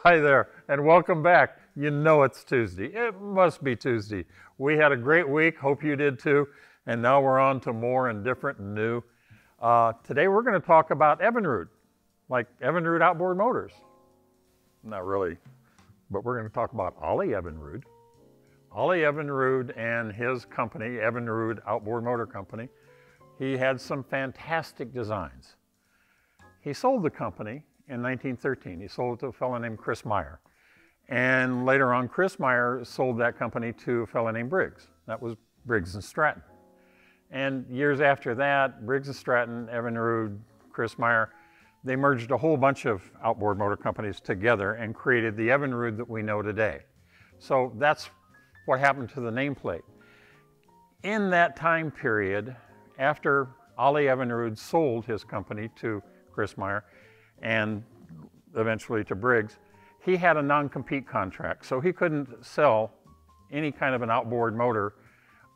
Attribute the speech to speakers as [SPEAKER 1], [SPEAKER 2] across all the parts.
[SPEAKER 1] Hi there, and welcome back. You know it's Tuesday. It must be Tuesday. We had a great week. Hope you did too. And now we're on to more and different and new. Today we're going to talk about Evinrude, like Evinrude outboard motors. Not really, but we're going to talk about Ollie Evinrude. Ollie Evinrude and his company, Evinrude Outboard Motor Company, he had some fantastic designs. He sold the company in 1913. He sold it to a fellow named Chris Meyer. And later on, Chris Meyer sold that company to a fellow named Briggs. That was Briggs and Stratton. And years after that, Briggs and Stratton, Evinrude, Chris Meyer, they merged a whole bunch of outboard motor companies together and created the Evinrude that we know today. So that's what happened to the nameplate. In that time period, after Ollie Evinrude sold his company to Chris Meyer and eventually to Briggs, he had a non-compete contract, so he couldn't sell any kind of an outboard motor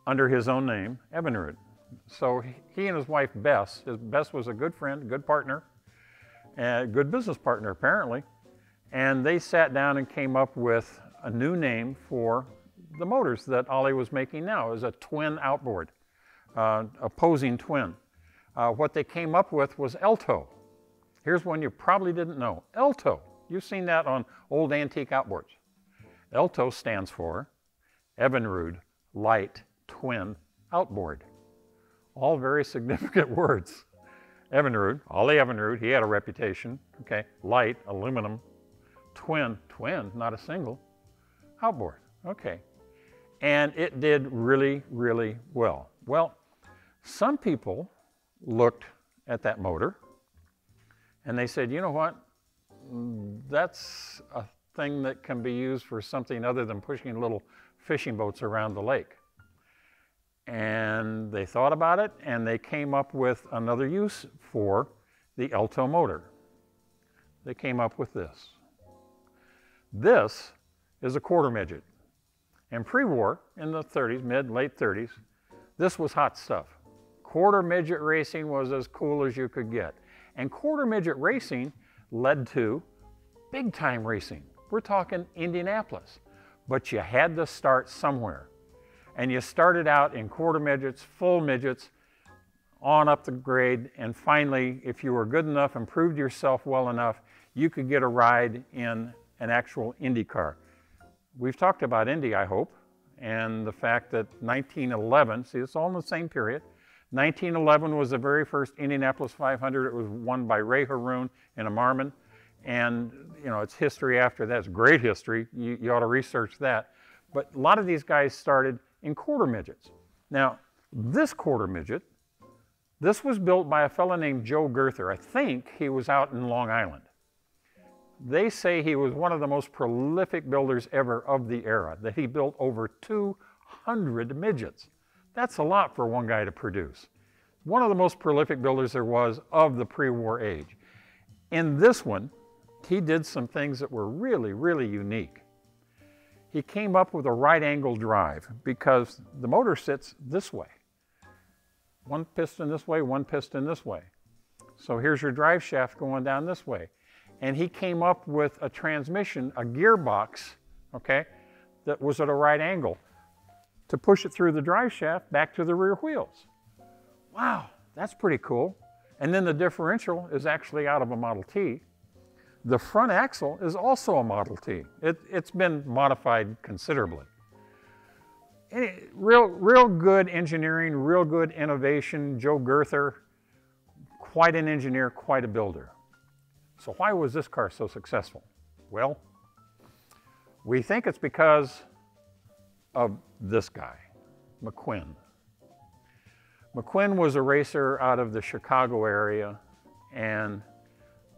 [SPEAKER 1] under his own name, Evinrude. So he and his wife Bess was a good friend, good partner, a good business partner apparently, and they sat down and came up with a new name for the motors that Ollie was making now. It was a twin outboard, opposing twin. What they came up with was Elto. Here's one you probably didn't know, Elto. You've seen that on old antique outboards. Elto stands for Evinrude Light Twin Outboard. All very significant words. Evinrude, Ollie Evinrude, he had a reputation, okay? Light, aluminum, twin, not a single, outboard, okay. And it did really, really well. Well, some people looked at that motor and they said, you know what? That's a thing that can be used for something other than pushing little fishing boats around the lake. And they thought about it and they came up with another use for the Elto motor. They came up with this. This is a quarter midget. And pre-war, in the 30s, late 30s, this was hot stuff. Quarter midget racing was as cool as you could get. And quarter midget racing led to big time racing. We're talking Indianapolis. But you had to start somewhere. And you started out in quarter midgets, full midgets, on up the grade, and finally, if you were good enough and proved yourself well enough, you could get a ride in an actual Indy car. We've talked about Indy, I hope, and the fact that 1911, see, it's all in the same period. 1911 was the very first Indianapolis 500. It was won by Ray Haroon in a Marmon. And, you know, it's history after that. It's great history. You ought to research that. But a lot of these guys started in quarter midgets. Now, this quarter midget, this was built by a fellow named Joe Girther. I think he was out in Long Island. They say he was one of the most prolific builders ever of the era, that he built over 200 midgets. That's a lot for one guy to produce. One of the most prolific builders there was of the pre-war age. In this one, he did some things that were really, really unique. He came up with a right angle drive because the motor sits this way. One piston this way, one piston this way. So here's your drive shaft going down this way. And he came up with a transmission, a gearbox, okay, that was at a right angle to push it through the drive shaft back to the rear wheels. Wow, that's pretty cool. And then the differential is actually out of a Model T. The front axle is also a Model T. It's been modified considerably. Real good engineering, real good innovation. Joe Girther, quite an engineer, quite a builder. So why was this car so successful? Well, we think it's because of this guy, McQuinn. McQuinn was a racer out of the Chicago area, and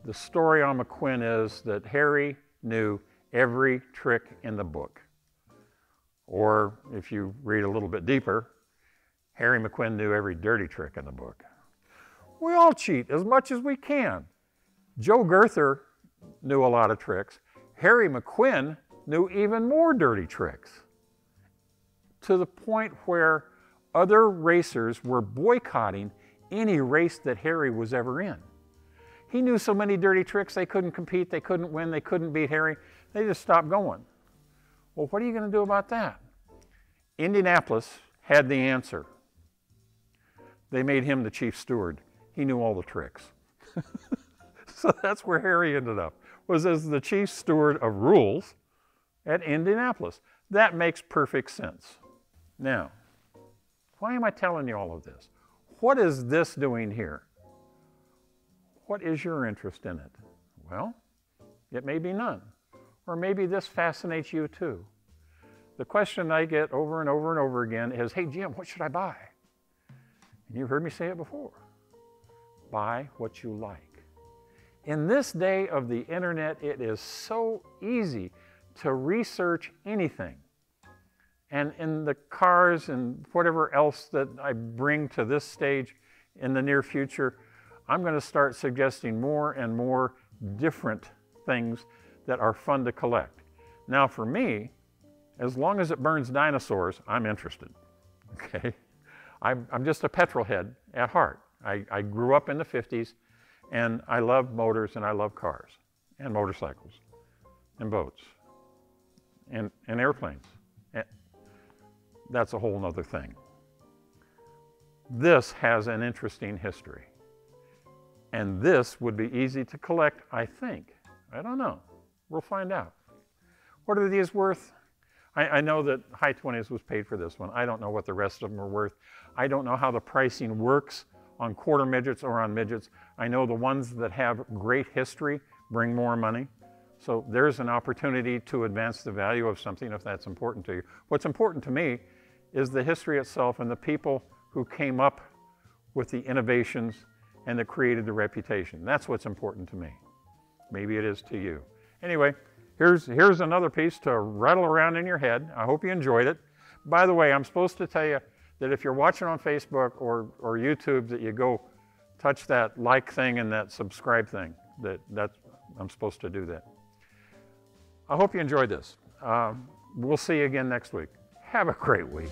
[SPEAKER 1] the story on McQuinn is that Harry knew every trick in the book. Or if you read a little bit deeper, Harry McQuinn knew every dirty trick in the book. We all cheat as much as we can. Joe Girther knew a lot of tricks. Harry McQuinn knew even more dirty tricks, to the point where other racers were boycotting any race that Harry was ever in. He knew so many dirty tricks, they couldn't compete, they couldn't win, they couldn't beat Harry. They just stopped going. Well, what are you going to do about that? Indianapolis had the answer. They made him the chief steward. He knew all the tricks. So that's where Harry ended up, was as the chief steward of rules at Indianapolis. That makes perfect sense. Now, why am I telling you all of this? What is this doing here? What is your interest in it? Well, it may be none. Or maybe this fascinates you too. The question I get over and over and over again is, hey Jim, what should I buy? And you've heard me say it before. Buy what you like. In this day of the internet, it is so easy to research anything. And in the cars and whatever else that I bring to this stage in the near future, I'm going to start suggesting more and more different things that are fun to collect. Now for me, as long as it burns dinosaurs, I'm interested, okay? I'm just a petrol head at heart. I grew up in the 50s, and I love motors and I love cars and motorcycles and boats and airplanes. That's a whole nother thing. This has an interesting history. And this would be easy to collect, I think. I don't know. We'll find out. What are these worth? I know that High 20s was paid for this one. I don't know what the rest of them are worth. I don't know how the pricing works on quarter midgets or on midgets. I know the ones that have great history bring more money. So there's an opportunity to advance the value of something if that's important to you. What's important to me is the history itself and the people who came up with the innovations and that created the reputation. That's what's important to me. Maybe it is to you. Anyway, here's another piece to rattle around in your head. I hope you enjoyed it. By the way, I'm supposed to tell you that if you're watching on Facebook or YouTube, that you go touch that like thing and that subscribe thing. I'm supposed to do that. I hope you enjoyed this. We'll see you again next week. Have a great week.